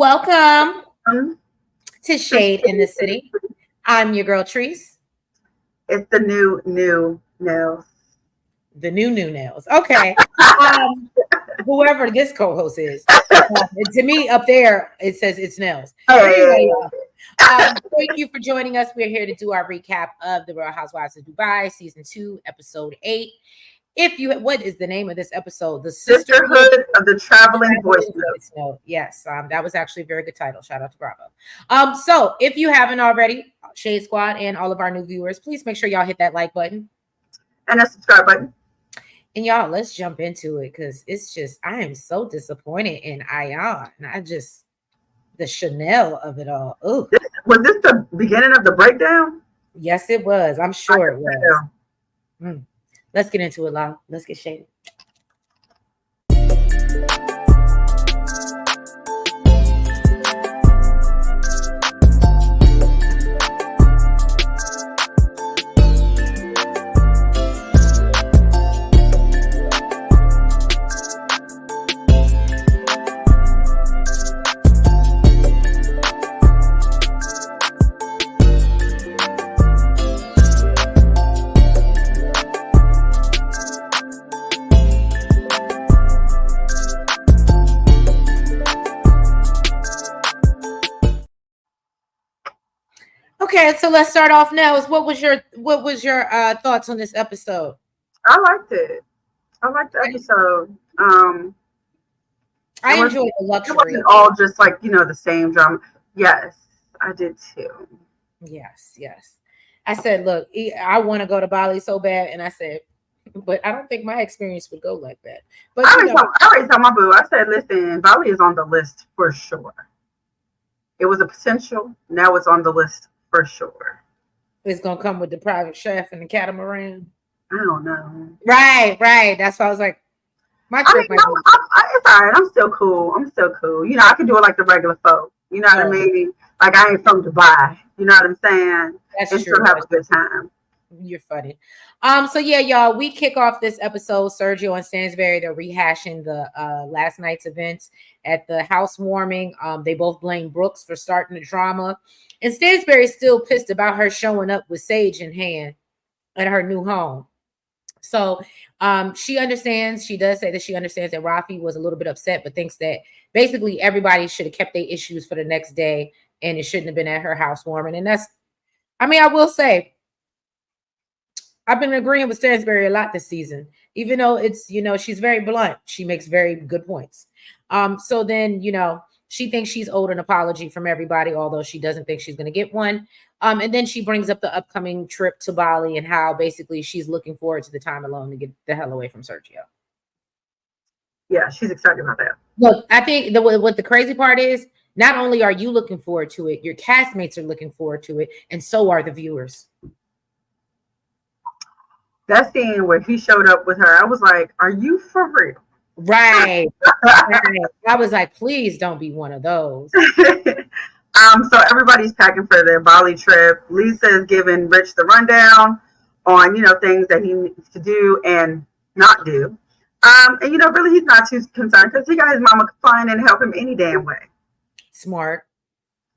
Welcome Um, to Shade in the City. I'm your girl Treese, it's the new nails. the new nails. Okay. Um, Whoever this co-host is. To me, up there, it says it's nails. But anyway, Hey, thank you for joining us. We're here to do our recap of the Real Housewives of Dubai, season 2, episode 8. What is the name of this episode? The Sisterhood Sisterhood of the Traveling Voice Traveling Note. Voice Note. Yes, that was actually a very good title. Shout out to Bravo. So if you haven't already, Shade Squad and all of our new viewers, please make sure y'all hit that like button. And a subscribe button. And y'all, let's jump into it because it's just I am so disappointed in Ayan. The Chanel of it all. Oh, Was this the beginning of the breakdown? yes, it was. I'm sure it was. Yeah. Let's get into it, Lau. Let's get shaded. Okay, so let's start off now. What was your thoughts on this episode? I liked it. I liked the episode. I It was enjoyed the it luxury. wasn't all just like, the same drama. Yes, I did too. Yes. I said, look, I want to go to Bali so bad, and I said, but I don't think my experience would go like that. But I already told my boo, I said, listen, Bali is on the list for sure. It was a potential. Now it's on the list for sure. it's gonna come with the private chef and the catamaran. I don't know. Right. That's why I was like, my I trip mean, might no, be. it's all right. I'm still cool. I can do it like the regular folk. You know what I mean? Like I ain't from Dubai. You know what I'm saying? That's And true. still have a good time. You're funny. So yeah, y'all, we kick off this episode. Sergio and Stansberry, they're rehashing the last night's events at the housewarming. They both blame Brooks for starting the drama. And Stansberry's still pissed about her showing up with sage in hand at her new home. So she understands, she does say that she understands that Rafi was a little bit upset, but thinks that basically everybody should have kept their issues for the next day and it shouldn't have been at her housewarming. And I will say, I've been agreeing with Stansberry a lot this season, even though she's very blunt. She makes very good points. So then, she thinks she's owed an apology from everybody, although she doesn't think she's going to get one. And then she brings up the upcoming trip to Bali and how basically she's looking forward to the time alone to get the hell away from Sergio. Yeah, she's excited about that. Look, I think what the crazy part is, not only are you looking forward to it, your castmates are looking forward to it, and so are the viewers. That scene where he showed up with her, I was like, are you for real? Right. I was like, please don't be one of those. So everybody's packing for their Bali trip. Lisa is giving Rich the rundown on, things that he needs to do and not do. And, really he's not too concerned because he got his mama flying in to help him any damn way. Smart.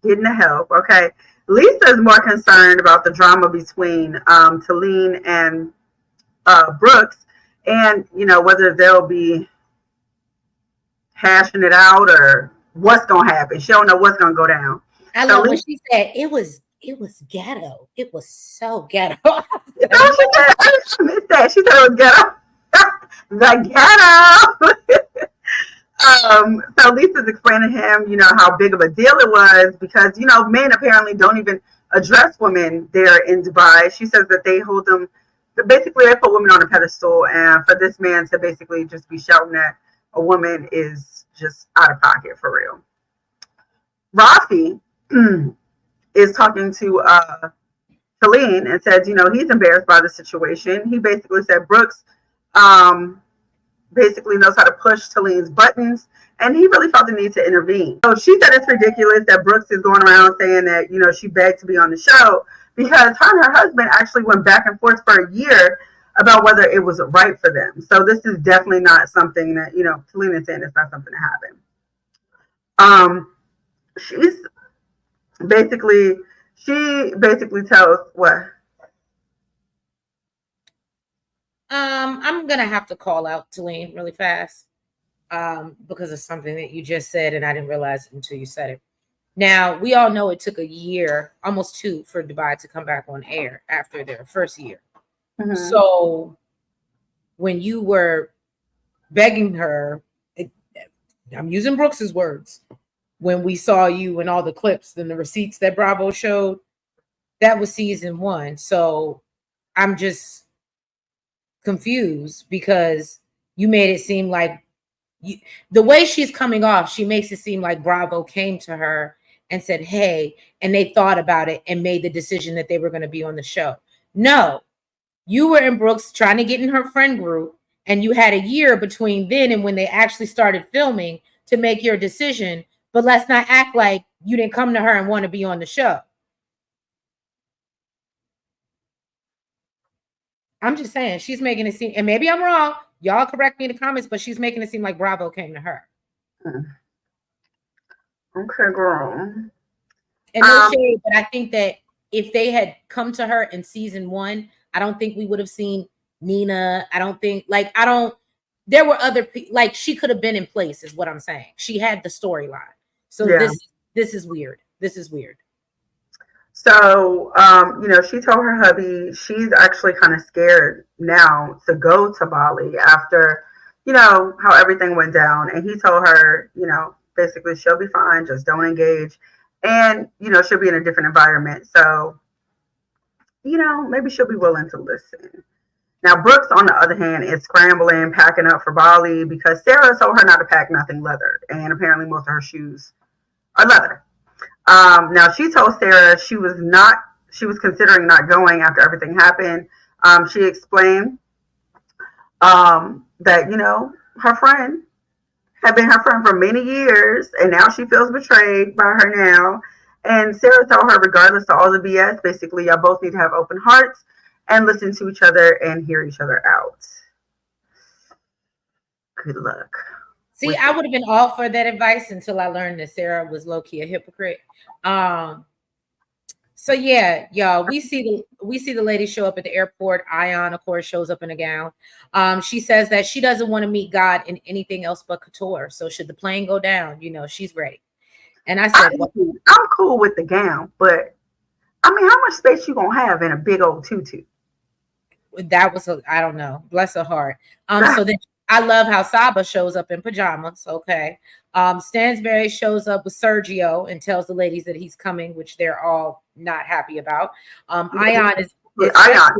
Getting the help, okay. Lisa is more concerned about the drama between Talene and Brooks and, whether they'll be hashing it out or what's going to happen. She don't know what's going to go down. I love when she said it was ghetto. It was so ghetto. She said, I missed that. She said it was ghetto. The ghetto. So Lisa's explaining to him, how big of a deal it was because, men apparently don't even address women there in Dubai. She says that they hold them, basically they put women on a pedestal, and for this man to basically just be shouting at a woman is just out of pocket for real. Rafi is talking to Talene and says, he's embarrassed by the situation. He basically said Brooks basically knows how to push Talene's buttons, and he really felt the need to intervene. So she said it's ridiculous that Brooks is going around saying that, she begged to be on the show because her and her husband actually went back and forth for a year about whether it was right for them. So this is definitely not something that, Talene is saying it's not something that happened. she's basically she basically tells what. I'm gonna have to call out Talene really fast because of something that you just said, and I didn't realize it until you said it. Now, we all know it took a year, almost two, for Dubai to come back on air after their first year. Mm-hmm. So when you were begging her, I'm using Brooks's words, when we saw you in all the clips and the receipts that Bravo showed, that was season 1. So I'm just confused because you made it seem like the way she's coming off, she makes it seem like Bravo came to her and said, hey, and they thought about it and made the decision that they were going to be on the show. No, you were in Brooks trying to get in her friend group, and you had a year between then and when they actually started filming to make your decision. But let's not act like you didn't come to her and want to be on the show. I'm just saying, she's making it seem, and maybe I'm wrong, y'all correct me in the comments, but she's making it seem like Bravo came to her. Okay, girl. And no shade, but I think that if they had come to her in season 1, I don't think we would have seen Nina. There were other people, like she could have been in place, is what I'm saying. She had the storyline. So yeah. This is weird. This is weird. So, she told her hubby she's actually kind of scared now to go to Bali after, how everything went down. And he told her, basically she'll be fine, just don't engage. And, she'll be in a different environment. So, maybe she'll be willing to listen. Now, Brooks, on the other hand, is scrambling, packing up for Bali because Sarah told her not to pack nothing leather. And apparently most of her shoes are leather. Now, she told Sarah she was considering not going after everything happened. She explained that, her friend had been her friend for many years, and now she feels betrayed by her now. And Sarah told her, regardless of all the BS, basically, y'all both need to have open hearts and listen to each other and hear each other out. Good luck. See, I would have been all for that advice until I learned that Sarah was low-key a hypocrite. So yeah, y'all, we see the lady show up at the airport. Ion, of course, shows up in a gown. She says that she doesn't want to meet God in anything else but couture. So should the plane go down, she's ready. And I said, I'm cool with the gown, but I mean, how much space you gonna have in a big old tutu? That was I don't know. Bless her heart. So then I love how Saba shows up in pajamas. Okay. Stansberry shows up with Sergio and tells the ladies that he's coming, which they're all not happy about. Ion is Ion.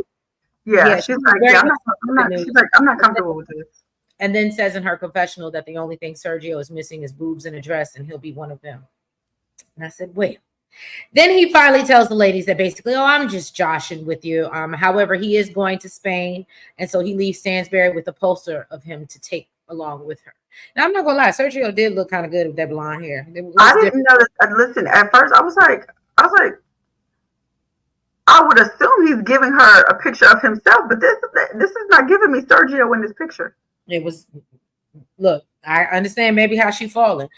Yeah, she's like, yeah, I'm not comfortable with this. And then says in her confessional that the only thing Sergio is missing is boobs and a dress, and he'll be one of them. And I said, wait. Then he finally tells the ladies that basically, I'm just joshing with you. However, he is going to Spain. And so he leaves Stansberry with a poster of him to take along with her. Now, I'm not going to lie. Sergio did look kind of good with that blonde hair. I didn't know that. Listen, at first I was like, I would assume he's giving her a picture of himself, but this is not giving me Sergio in this picture. It was, look, I understand maybe how she fallen.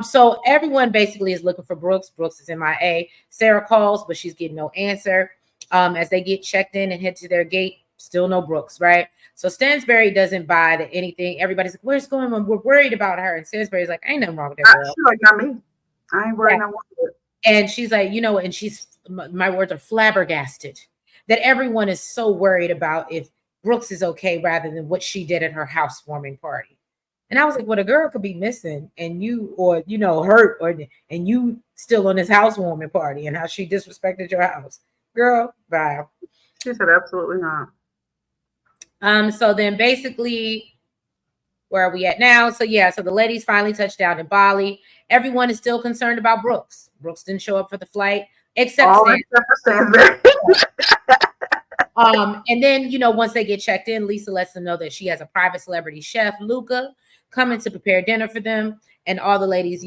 So everyone basically is looking for Brooks. Brooks is MIA. Sarah calls, but she's getting no answer. As they get checked in and head to their gate, still no Brooks, right? So Stansberry doesn't buy that anything. Everybody's like, where's going on? We're worried about her. And Stansberry's like, ain't nothing wrong with that girl. She's like, not me. I ain't worried. Yeah. And she's like, and she's, my words are flabbergasted that everyone is so worried about if Brooks is okay rather than what she did at her housewarming party. And I was like, well, a girl could be missing and hurt, and you still on this housewarming party and how she disrespected your house. Girl, bye. She said absolutely not. So then basically, where are we at now? So yeah, so the ladies finally touched down in Bali. Everyone is still concerned about Brooks. Brooks didn't show up for the flight, except for Stansberry. And then, once they get checked in, Lisa lets them know that she has a private celebrity chef, Luca, coming to prepare dinner for them. And all the ladies,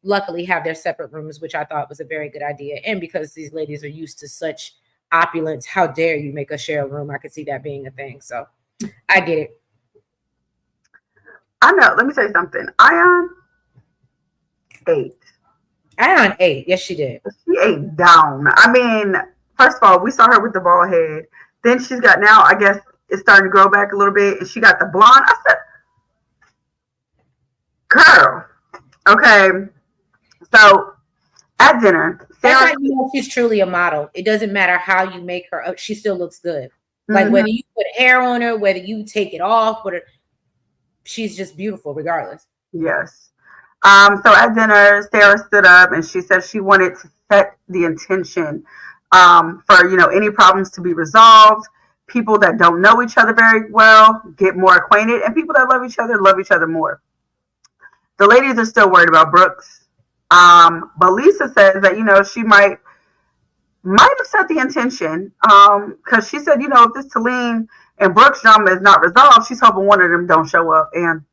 luckily have their separate rooms, which I thought was a very good idea. And because these ladies are used to such opulence, how dare you make us share a room? I could see that being a thing. So I get it. I know. Let me say something. Ion ate. Ion ate. Yes, she did. She ate down. I mean, first of all, we saw her with the bald head. Then she's got now, I guess it's starting to grow back a little bit, and she got the blonde. I said, girl, okay. So at dinner, That's Sarah, how you know she's truly a model. It doesn't matter how you make her up, she still looks good. Like whether you put hair on her, whether you take it off, whether she's just beautiful regardless. yes. So at dinner, Sarah stood up and she said she wanted to set the intention for any problems to be resolved. People that don't know each other very well get more acquainted, and people that love each other more. The ladies are still worried about Brooks, but Lisa says that she might have set the intention because she said if this Talene and Brooks drama is not resolved, she's hoping one of them don't show up, and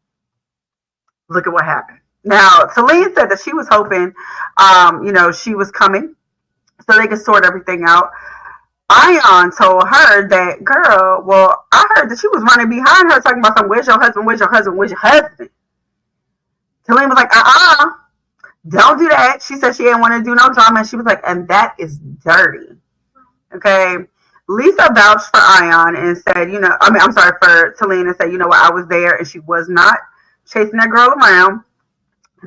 look at what happened. Now, Talene said that she was hoping, she was coming so they could sort everything out. Ion told her that, girl, well, I heard that she was running behind her talking about some, where's your husband, where's your husband, where's your husband? Talene was like, don't do that. She said she didn't want to do no drama. And she was like, and that is dirty. Okay. Lisa vouched for Ion and said, I'm sorry, for Talene, and said, I was there and she was not chasing that girl around.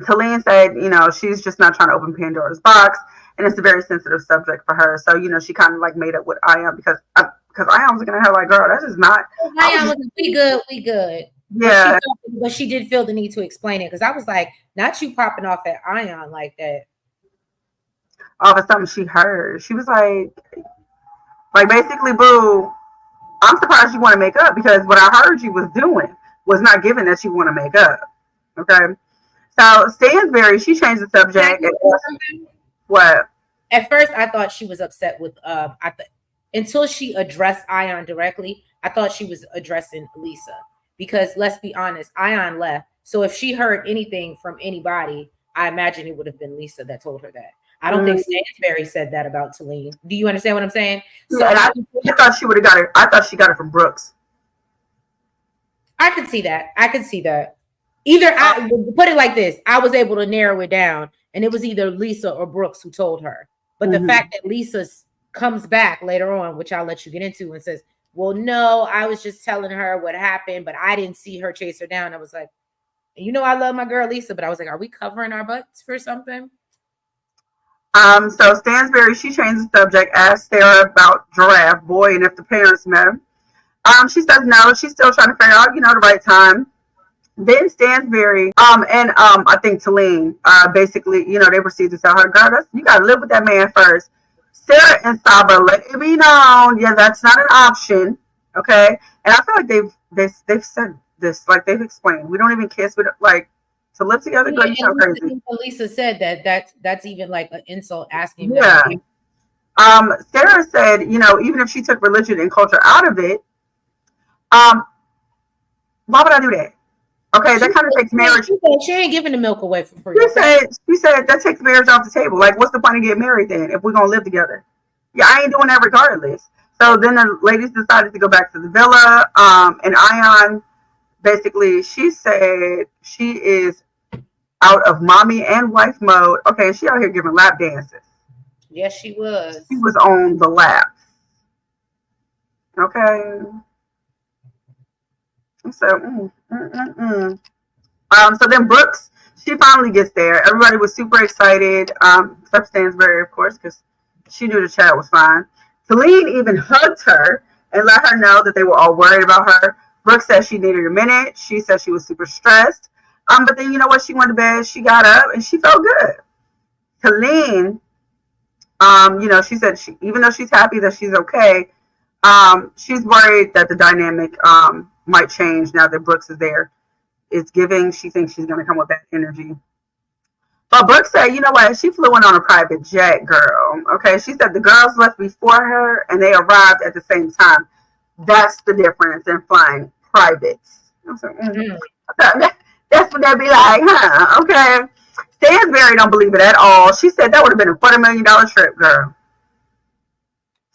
Talene said, she's just not trying to open Pandora's box, and it's a very sensitive subject for her. So, she kind of like made up with Ion because Ion was looking at her like, girl, that's just not. Ion was we good. Yeah. But she did feel the need to explain it because I was like, not you popping off at Ion like that. All of a sudden she heard. She was like basically, boo, I'm surprised you want to make up because what I heard you was doing was not giving that you want to make up. Okay. So Stansberry, she changed the subject. What? At first, I thought she was upset with until she addressed Ion directly. I thought she was addressing Lisa because let's be honest, Ion left. So if she heard anything from anybody, I imagine it would have been Lisa that told her that. I don't think Stansberry said that about Talene. Do you understand what I'm saying? So I thought she would have got it. I thought she got it from Brooks. I could see that. Either I put it like this: I was able to narrow it down, and it was either Lisa or Brooks who told her. But the fact that Lisa comes back later on, which I'll let you get into, and says, "Well, no, I was just telling her what happened, but I didn't see her chase her down." I was like, I love my girl Lisa, but I was like, are we covering our butts for something? So Stansberry, she changed the subject, asked Sarah about Giraffe Boy and if the parents met him. She says no, she's still trying to figure out, the right time. Then Stansberry, and I think Talene, basically, they proceed to tell her, girl, you gotta live with that man first. Sarah and Saba let it be known, that's not an option, okay? And I feel like they've said this, like they've explained. We don't even kiss, we don't, like to live together. Girl, you sound crazy. Lisa said that's even like an insult asking. Yeah. Sarah said, even if she took religion and culture out of it, why would I do that? Okay, that kind of takes marriage. She ain't giving the milk away for free. She said that takes marriage off the table. Like, what's the point of getting married then if we're gonna live together? Yeah, I ain't doing that regardless. So then the ladies decided to go back to the villa. And Ion, basically, she said she is out of mommy and wife mode. Okay, she out here giving lap dances. Yes, she was. She was on the laps. Okay. So, so then Brooks, she finally gets there. Everybody was super excited, except Stansberry, of course, because she knew the chat was fine. Talene even hugged her and let her know that they were all worried about her. Brooks said she needed a minute. She said she was super stressed. But then, she went to bed. She got up and she felt good. Talene, she said even though she's happy that she's okay, she's worried that the dynamic might change now that Brooks is there. It's giving, she thinks she's going to come with that energy. But Brooks said, what? She flew in on a private jet, girl. Okay, she said the girls left before her and they arrived at the same time. That's the difference in flying privates. I said, that's what that'd be like, huh? Okay. Stansberry don't believe it at all. She said that would have been a $40 million trip, girl.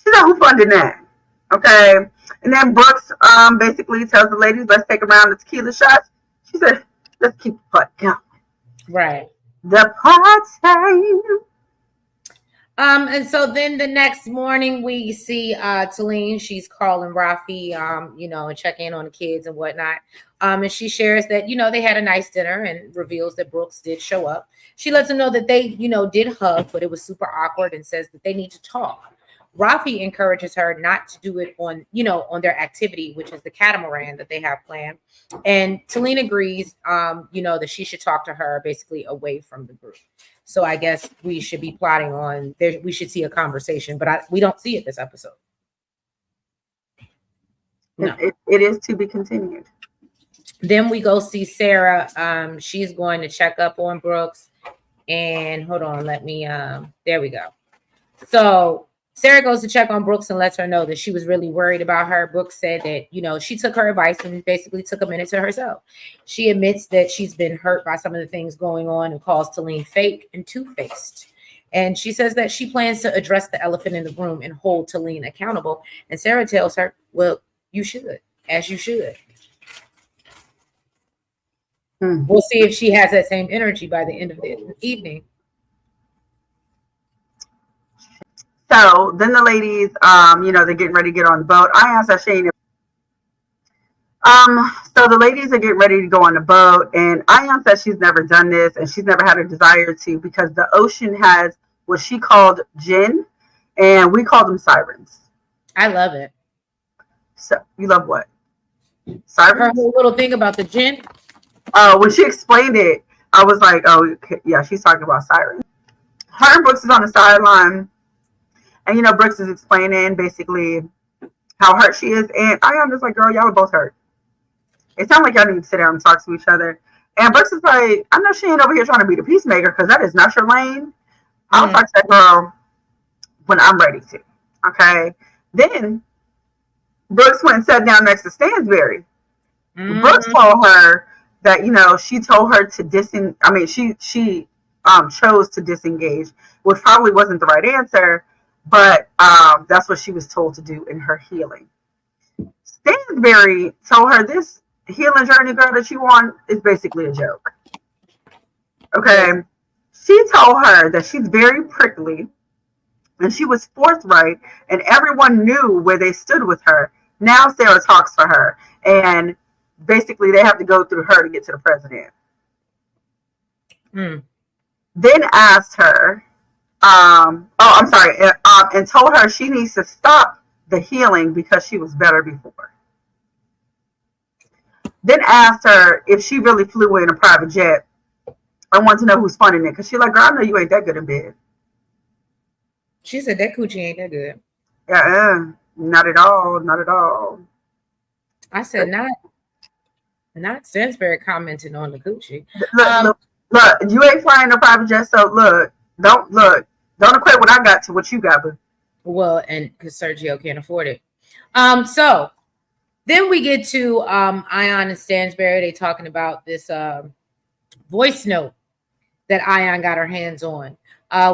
She said, who funded that? Okay. And then Brooks basically tells the ladies, let's take a round of tequila shots. She said, let's keep the fun going. Right. The party. And so then the next morning we see Talene, she's calling Rafi, and checking in on the kids and whatnot. And she shares that, they had a nice dinner and reveals that Brooks did show up. She lets them know that they, did hug, but it was super awkward and says that they need to talk. Rafi encourages her not to do it on their activity, which is the catamaran that they have planned. And Talene agrees, that she should talk to her basically away from the group. So I guess we should be plotting on there. We should see a conversation, but we don't see it this episode. No. It is to be continued. Then we go see Sarah. She's going to check up on Brooks. And hold on, there we go. So Sarah goes to check on Brooks and lets her know that she was really worried about her. Brooks said that, she took her advice and basically took a minute to herself. She admits that she's been hurt by some of the things going on and calls Talene fake and two-faced. And she says that she plans to address the elephant in the room and hold Talene accountable. And Sarah tells her, well, you should, as you should. We'll see if she has that same energy by the end of the evening. So then the ladies, they're getting ready to get on the boat. I asked Ashane. So the ladies are getting ready to go on the boat, and Ayan says she's never done this and she's never had a desire to because the ocean has what she called jinn, and we call them sirens. I love it. So you love what? Sirens? Her whole little thing about the jinn. When she explained it, I was like, oh, yeah, she's talking about sirens. Her and Brooks is on the sideline. And, Brooks is explaining basically how hurt she is. And I'm just like, girl, y'all are both hurt. It sounds like y'all need to sit down and talk to each other. And Brooks is like, I know she ain't over here trying to be the peacemaker because that is not your lane. I'll talk to that girl when I'm ready to. Okay. Then Brooks went and sat down next to Stansberry. Brooks told her that, she told her to she chose to disengage, which probably wasn't the right answer. But that's what she was told to do in her healing. Stansberry told her this healing journey, girl, that you on is basically a joke. Okay. She told her that she's very prickly and she was forthright and everyone knew where they stood with her. Now Sarah talks for her and basically they have to go through her to get to the president. Then asked her, and told her she needs to stop the healing because she was better before. Then asked her if she really flew in a private jet. I want to know who's funding it because she's like, girl, I know you ain't that good in bed. She said that coochie ain't that good. Not at all. Not at all. I said not Stansberry commenting on the coochie. Look, you ain't flying a private jet, so don't equate what I got to what you got, but well, and because Sergio can't afford it. So then we get to Ayan and Stansberry. They talking about this voice note that Ayan got her hands on.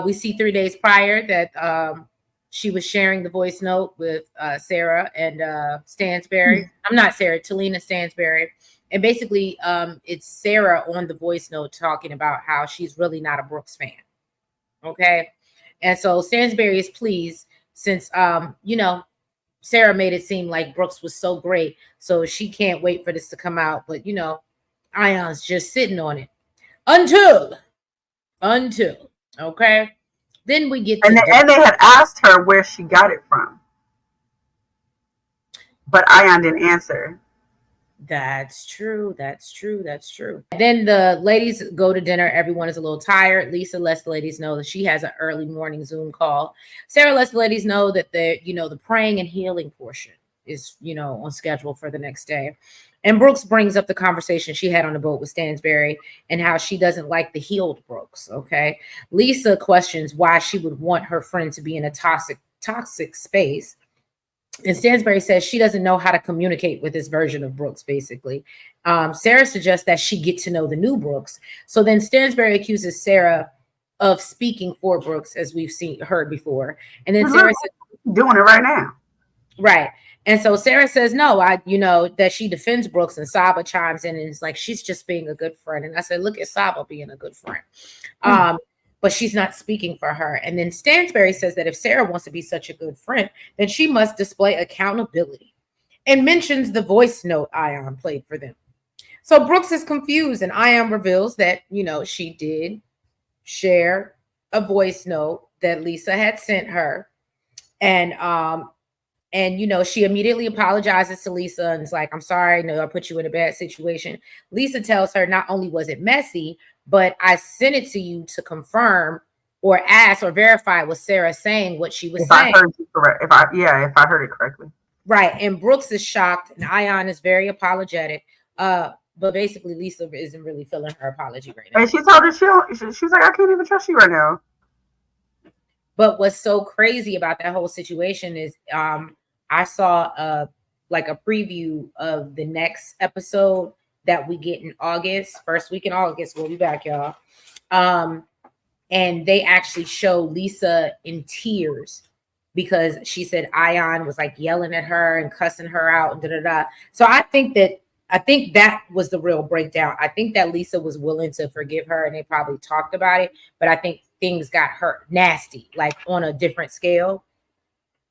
We see 3 days prior that she was sharing the voice note with Sarah and Stansberry. I'm not Sarah, Talene Stansberry. And basically, it's Sarah on the voice note talking about how she's really not a Brooks fan. Okay. And so Stansberry is pleased since, Sarah made it seem like Brooks was so great. So she can't wait for this to come out. But, Ayan's just sitting on it until, okay. Then we get and they had asked her where she got it from. But Ayan didn't answer. That's true. Then the ladies go to dinner. Everyone is a little tired. Lisa lets the ladies know that she has an early morning Zoom call. Sarah lets the ladies know that the praying and healing portion is, on schedule for the next day. And Brooks brings up the conversation she had on the boat with Stansberry and how she doesn't like the healed Brooks. Okay. Lisa questions why she would want her friend to be in a toxic space. And Stansberry says she doesn't know how to communicate with this version of Brooks, basically. Sarah suggests that she get to know the new Brooks. So then Stansberry accuses Sarah of speaking for Brooks, as we've heard before. And then Sarah says, doing it right now. Right. And so Sarah says, no, that she defends Brooks, and Saba chimes in and is like, she's just being a good friend. And I said, look at Saba being a good friend. But she's not speaking for her. And then Stansberry says that if Sarah wants to be such a good friend, then she must display accountability, and mentions the voice note Ion played for them. So Brooks is confused, and Ion reveals that, she did share a voice note that Lisa had sent her. And she immediately apologizes to Lisa and is like, I'm sorry, no, I put you in a bad situation. Lisa tells her not only was it messy, but I sent it to you to confirm or ask or verify was Sarah saying what she was saying. I heard you correct. If I heard it correctly. Right. And Brooks is shocked, and Ion is very apologetic. But basically Lisa isn't really feeling her apology right now. And she told her she's like, I can't even trust you right now. But what's so crazy about that whole situation is I saw a preview of the next episode that we get in August, first week in August. We'll be back, y'all. And they actually show Lisa in tears because she said Ion was like yelling at her and cussing her out and da-da-da. So I think that was the real breakdown. I think that Lisa was willing to forgive her, and they probably talked about it, but I think things got hurt nasty, like on a different scale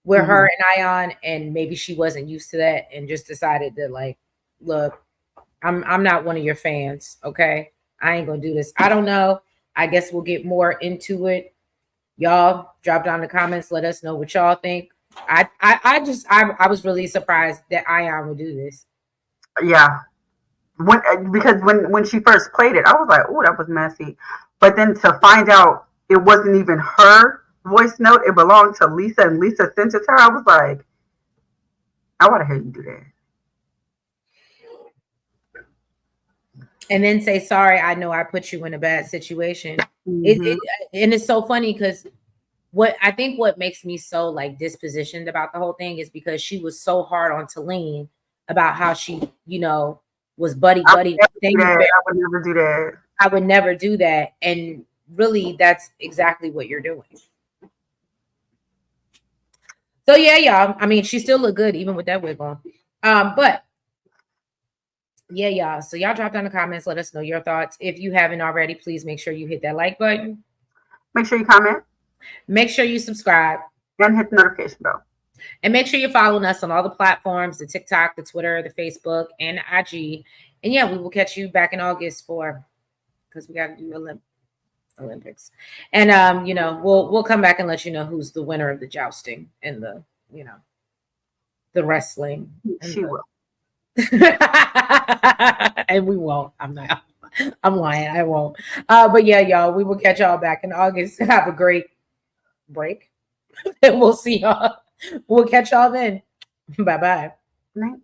with her and Ion, and maybe she wasn't used to that and just decided that, like, look, I'm not one of your fans, okay? I ain't gonna do this. I don't know. I guess we'll get more into it. Y'all drop down in the comments, let us know what y'all think. I was really surprised that Ion would do this. Yeah. Because when she first played it, I was like, oh, that was messy. But then to find out it wasn't even her voice note, it belonged to Lisa, and Lisa sent it to her, I was like, I want to hear you do that. And then say, sorry, I know I put you in a bad situation. And it's so funny because what makes me so like dispositioned about the whole thing is because she was so hard on Talene about how she, was buddy. I would never do that. I would never do that. And really, that's exactly what you're doing. So yeah, y'all. I mean, she still look good even with that wig on. But yeah, y'all. So y'all drop down in the comments. Let us know your thoughts. If you haven't already, please make sure you hit that like button. Make sure you comment. Make sure you subscribe. And hit the notification bell. And make sure you're following us on all the platforms, the TikTok, the Twitter, the Facebook, and the IG. And yeah, we will catch you back in August because we got to do Olympics. And, we'll come back and let you know who's the winner of the jousting and the wrestling. She will. And we won't. I'm lying. I won't. But yeah, y'all, we will catch y'all back in August. Have a great break. And we'll see y'all. We'll catch y'all then. Bye-bye. Night.